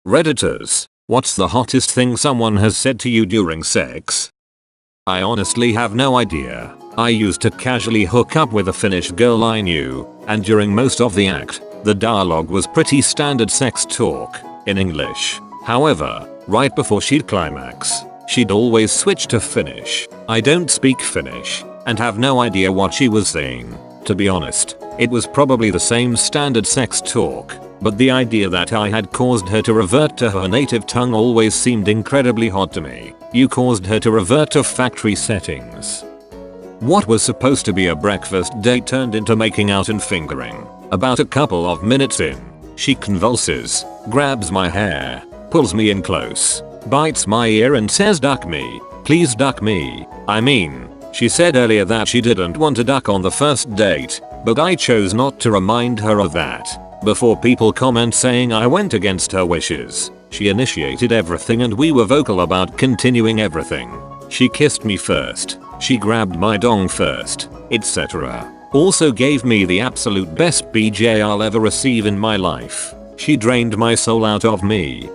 Redditors, what's the hottest thing someone has said to you during sex? I honestly have no idea. I used to casually hook up with a Finnish girl I knew, and during most of the act, the dialogue was pretty standard sex talk, in English. However, right before she'd climax, she'd always switch to Finnish. I don't speak Finnish, and have no idea what she was saying. To be honest, it was probably the same standard sex talk, but the idea that I had caused her to revert to her native tongue always seemed incredibly hot to me. You caused her to revert to factory settings. What was supposed to be a breakfast date turned into making out and fingering. About a couple of minutes in, she convulses, grabs my hair, pulls me in close, bites my ear and says, "Duck me, please duck me." I mean, she said earlier that she didn't want to duck on the first date, but I chose not to remind her of that. Before people comment saying I went against her wishes, she initiated everything and we were vocal about continuing everything. She kissed me first, she grabbed my dong first, etc. Also gave me the absolute best BJ I'll ever receive in my life. She drained my soul out of me.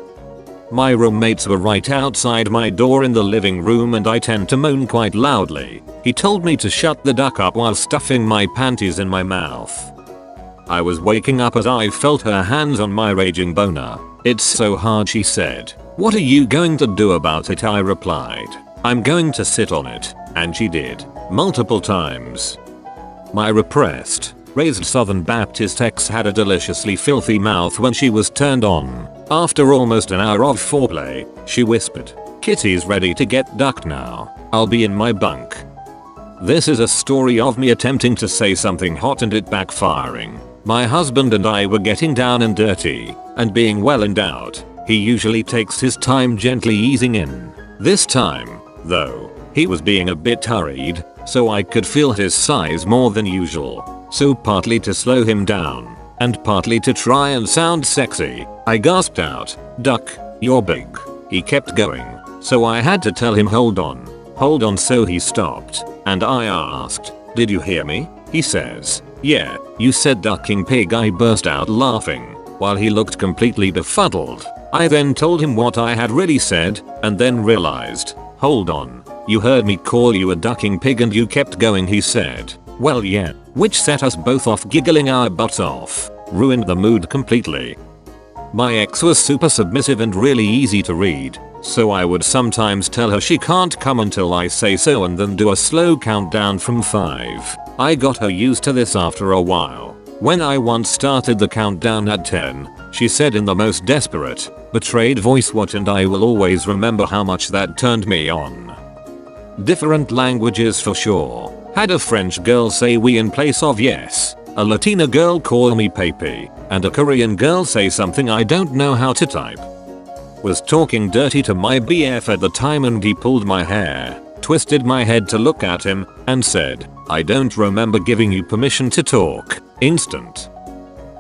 My roommates were right outside my door in the living room and I tend to moan quite loudly. He told me to shut the duck up while stuffing my panties in my mouth. I was waking up as I felt her hands on my raging boner. "It's so hard," she said. "What are you going to do about it?" I replied. "I'm going to sit on it." And she did. Multiple times. My repressed, raised Southern Baptist ex had a deliciously filthy mouth when she was turned on. After almost an hour of foreplay, she whispered, "Kitty's ready to get ducked now. I'll be in my bunk." This is a story of me attempting to say something hot and it backfiring. My husband and I were getting down and dirty, and being well endowed, he usually takes his time gently easing in. This time, though, he was being a bit hurried, so I could feel his sighs more than usual. So partly to slow him down, and partly to try and sound sexy, I gasped out, "Duck, you're big." He kept going, so I had to tell him hold on, so he stopped, and I asked, "Did you hear me?" He says, "Yeah, you said ducking pig." I burst out laughing, while he looked completely befuddled. I then told him what I had really said, and then realized, "Hold on, you heard me call you a ducking pig and you kept going." He said, "Well yeah," which set us both off giggling our butts off, ruined the mood completely. My ex was super submissive and really easy to read, so I would sometimes tell her she can't come until I say so and then do a slow countdown from 5. I got her used to this after a while. When I once started the countdown at 10, she said in the most desperate, betrayed voice, "What?" and I will always remember how much that turned me on. Different languages for sure. Had a French girl say "we" in place of "yes", a Latina girl call me "papi", and a Korean girl say something I don't know how to type. Was talking dirty to my BF at the time and he pulled my hair, twisted my head to look at him, and said, "I don't remember giving you permission to talk." Instant.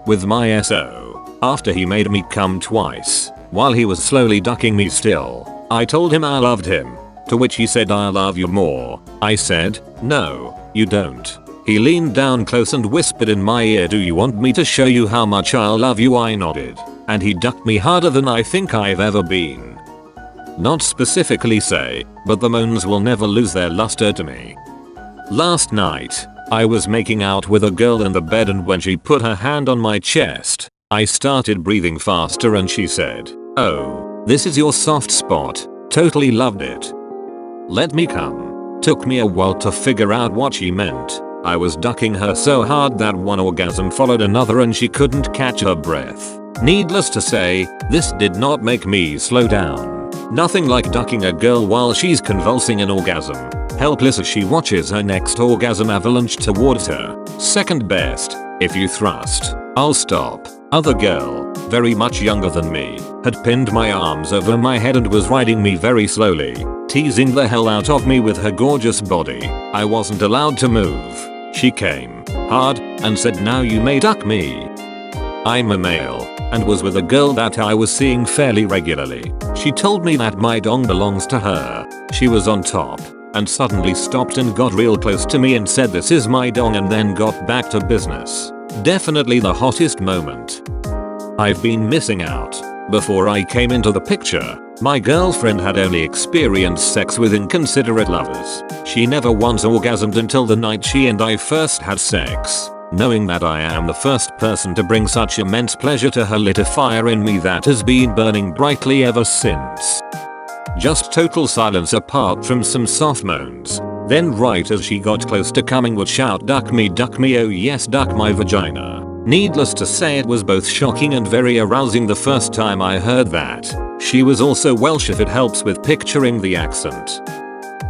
With my SO, after he made me come twice, while he was slowly ducking me still, I told him I loved him, to which he said, "I love you more." I said, "No, you don't." He leaned down close and whispered in my ear, "Do you want me to show you how much I love you?" I nodded, and he ducked me harder than I think I've ever been. Not specifically say, but the moans will never lose their luster to me. Last night, I was making out with a girl in the bed and when she put her hand on my chest, I started breathing faster and she said, "Oh, this is your soft spot. Totally loved it. Let me come." Took me a while to figure out what she meant. I was ducking her so hard that one orgasm followed another and she couldn't catch her breath. Needless to say, this did not make me slow down. Nothing like ducking a girl while she's convulsing in orgasm, helpless as she watches her next orgasm avalanche towards her. Second best, if you thrust, I'll stop. Other girl, very much younger than me, had pinned my arms over my head and was riding me very slowly, teasing the hell out of me with her gorgeous body. I wasn't allowed to move. She came hard and said, "Now you may duck me." I'm a male, and was with a girl that I was seeing fairly regularly. She told me that my dong belongs to her. She was on top, and suddenly stopped and got real close to me and said, "This is my dong," and then got back to business. Definitely the hottest moment I've been missing out. Before I came into the picture, my girlfriend had only experienced sex with inconsiderate lovers. She never once orgasmed until the night she and I first had sex. Knowing that I am the first person to bring such immense pleasure to her lit a fire in me that has been burning brightly ever since. Just total silence apart from some soft moans. Then right as she got close to coming would shout, duck me, oh yes, duck my vagina." Needless to say, it was both shocking and very arousing the first time I heard that. She was also Welsh, if it helps with picturing the accent.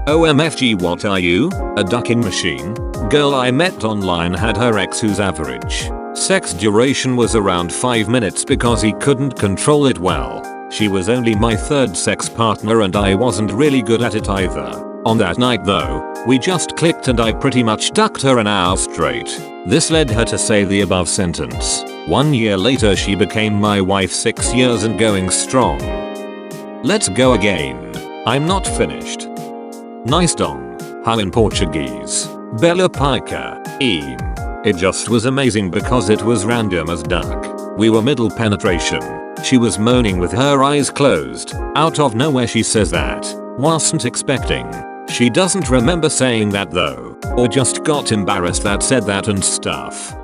"OMFG, what are you? A ducking machine?" Girl I met online had her ex whose average sex duration was around 5 minutes because he couldn't control it well. She was only my third sex partner and I wasn't really good at it either. On that night though, we just clicked and I pretty much ducked her an hour straight. This led her to say the above sentence. 1 year later she became my wife, 6 years and going strong. Let's go again. I'm not finished. Nice dong. How in Portuguese? Bela pica. It just was amazing because it was random as duck. We were middle penetration. She was moaning with her eyes closed. Out of nowhere she says that. Wasn't expecting. She doesn't remember saying that though. Or just got embarrassed that said that and stuff.